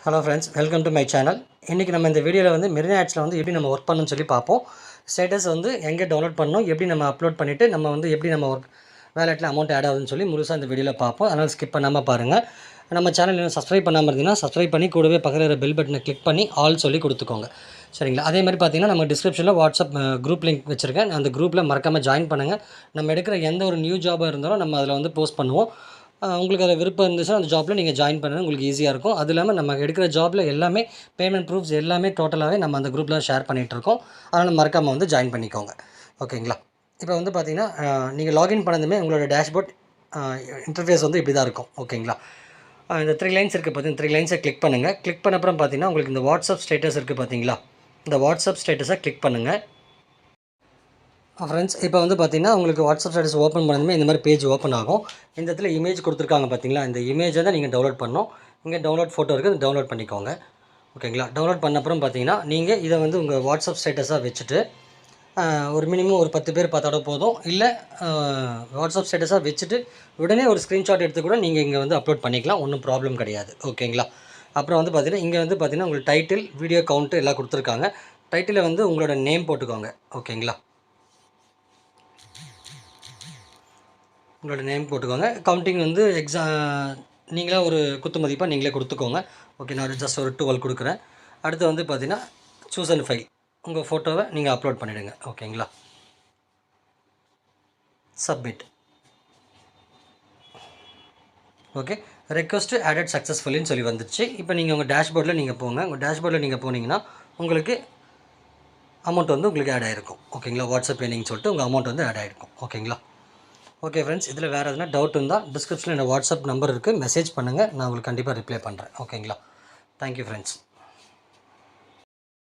Hello friends, welcome to my channel. இன்றைக்கி நம்ம இந்த வீடியோவில் வந்து மெரினா ஆட்ஸில் வந்து எப்படி நம்ம ஒர்க் பண்ணணும்னு சொல்லி பார்ப்போம். ஸ்டேட்டஸ் வந்து எங்கே டவுன்லோட் பண்ணணும், எப்படி நம்ம அப்லோட் பண்ணிவிட்டு நம்ம வந்து எப்படி நம்ம ஒர்க் வேலெட்டில் அமௌண்ட் ஆட் ஆகுதுன்னு சொல்லி முழுசாக இந்த வீடியோவில் பார்ப்போம். அதனால் ஸ்கிப் பண்ணாமல் பாருங்கள். நம்ம சேனல் இன்னும் சப்ஸ்கிரைப் பண்ணாமல் இருந்தீங்கன்னா சப்ஸ்கிரைப் பண்ணி கூடவே பக்கத்தில் இருக்கிற பெல் பட்டனை கிளிக் பண்ணி ஆல் சொல்லி கொடுத்துக்கோங்க. சரிங்களா? அதே மாதிரி பார்த்தீங்கன்னா நம்ம டிஸ்கிரிப்ஷனில் வாட்ஸ்அப் குரூப் லிங்க் வச்சுருக்கேன். அந்த குரூப்பில் மறக்காமல் ஜாயின் பண்ணுங்கள். நம்ம எடுக்கிற எந்த ஒரு நியூ ஜாபாக இருந்தாலும் நம்ம அதில் வந்து போஸ்ட் பண்ணுவோம். உங்களுக்கு அதில் விருப்பம் இருந்துச்சுன்னா அந்த ஜாப்பில் நீங்கள் ஜாயின் பண்ணுறது உங்களுக்கு ஈஸியாக இருக்கும். அது இல்லாமல் நம்ம எடுக்கிற ஜாப்பில் எல்லாமே பேமெண்ட் ப்ரூஃப்ஸ் எல்லாமே டோட்டலாகவே நம்ம அந்த குரூப்பில் ஷேர் பண்ணிகிட்ருக்கோம். அதனால் மறக்காமல் வந்து ஜாயின் பண்ணிக்கோங்க. ஓகேங்களா? இப்போ வந்து பார்த்திங்கன்னா நீங்கள் லாகின் பண்ணதுமே உங்களோட டேஷ்போர்ட் இன்டர்ஃபேஸ் வந்து இப்படி தான் இருக்கும். ஓகேங்களா? இந்த 3 லைன்ஸ் இருக்குது பார்த்தீங்கன்னா 3 லைன்ஸை கிளிக் பண்ணுங்கள். கிளிக் பண்ண அப்புறம் பார்த்தீங்கன்னா உங்களுக்கு இந்த வாட்ஸ்அப் ஸ்டேட்டஸ் இருக்குது பார்த்தீங்களா? இந்த வாட்ஸ்அப் ஸ்டேட்டஸை கிளிக் பண்ணுங்கள். ஃப்ரெண்ட்ஸ், இப்போ வந்து பார்த்திங்கன்னா உங்களுக்கு வாட்ஸ்அப் ஸ்டேட்டஸ் ஓப்பன் பண்ணதுமே இந்த மாதிரி பேஜ் ஓப்பன் ஆகும். இந்த இடத்துல இமேஜ் கொடுத்துருக்காங்க பார்த்தீங்களா? இந்த இமேஜை தான் நீங்கள் டவுன்லோட் பண்ணணும். இங்கே டவுன்லோட் ஃபோட்டோ இருக்குது, டவுன்லோட் பண்ணிக்கோங்க. ஓகேங்களா? டவுன்லோட் பண்ண அப்புறம் பார்த்தீங்கன்னா நீங்கள் இதை வந்து உங்கள் வாட்ஸ்அப் ஸ்டேட்டஸாக வச்சுட்டு ஒரு மினிமம் ஒரு 10 பேர் பார்த்தாட போதும். இல்லை வாட்ஸ்அப் ஸ்டேட்டஸாக வச்சுட்டு உடனே ஒரு ஸ்க்ரீன்ஷாட் எடுத்து கூட நீங்கள் இங்கே வந்து அப்லோட் பண்ணிக்கலாம். ஒன்றும் ப்ராப்ளம் கிடையாது. ஓகேங்களா? அப்புறம் வந்து பார்த்திங்கன்னா இங்கே வந்து பார்த்திங்கன்னா உங்களுக்கு டைட்டில், வீடியோ கவுண்ட்டு எல்லாம் கொடுத்துருக்காங்க. டைட்டிலில் வந்து உங்களோட நேம் போட்டுக்கோங்க. ஓகேங்களா? உங்களோட நேம் போட்டுக்கோங்க. கவுண்டிங் வந்து நீங்களே ஒரு குத்து மதிப்பாக நீங்களே கொடுத்துக்கோங்க. ஓகே, நான் ஜஸ்ட் ஒரு 12 கொடுக்குறேன். அடுத்து வந்து பார்த்தீங்கன்னா சூஸ் அண்ட் ஃபைல், உங்கள் ஃபோட்டோவை நீங்கள் அப்லோட் பண்ணிவிடுங்க. ஓகேங்களா? சப்மிட். ஓகே, ரெக்வஸ்ட் ஆடட் சக்ஸஸ்ஃபுல்லின்னு சொல்லி வந்துடுச்சு. இப்போ நீங்கள் உங்கள் டேஷ்போர்டில் நீங்கள் போங்க. உங்கள் டேஷ்போர்டில் நீங்கள் போனீங்கன்னா உங்களுக்கு அமௌண்ட் வந்து உங்களுக்கு ஆட் ஆகிருக்கும். ஓகேங்களா? வாட்ஸ்அப் ஏர்னிங்னு சொல்லிட்டு உங்கள் அமௌண்ட் வந்து ஆட் ஆகிருக்கும். ஓகேங்களா? ஓகே ஃப்ரெண்ட்ஸ், இதில் வேறு எதுனா டவுட் இருந்தால் டிஸ்கிரிப்ஷனில் என்னோட வாட்ஸ்அப் நம்பர் இருக்குது, மெசேஜ் பண்ணுங்கள். நான் உங்களுக்கு கண்டிப்பாக ரிப்ளை பண்ணுறேன். ஓகேங்களா? Thank you friends.